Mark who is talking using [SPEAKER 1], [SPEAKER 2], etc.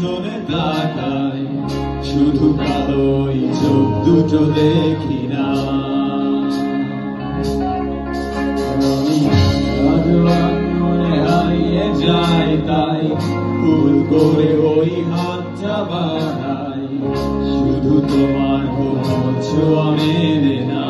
[SPEAKER 1] পিছনে তাকাই, শুধু কালোই চোখ দুটো দেখি না। মনে হারিয়ে যায় তাই ভুল করে ওই হাতটা বাড়াই, শুধু তোমার কোনো ছোঁয়া মেলে না।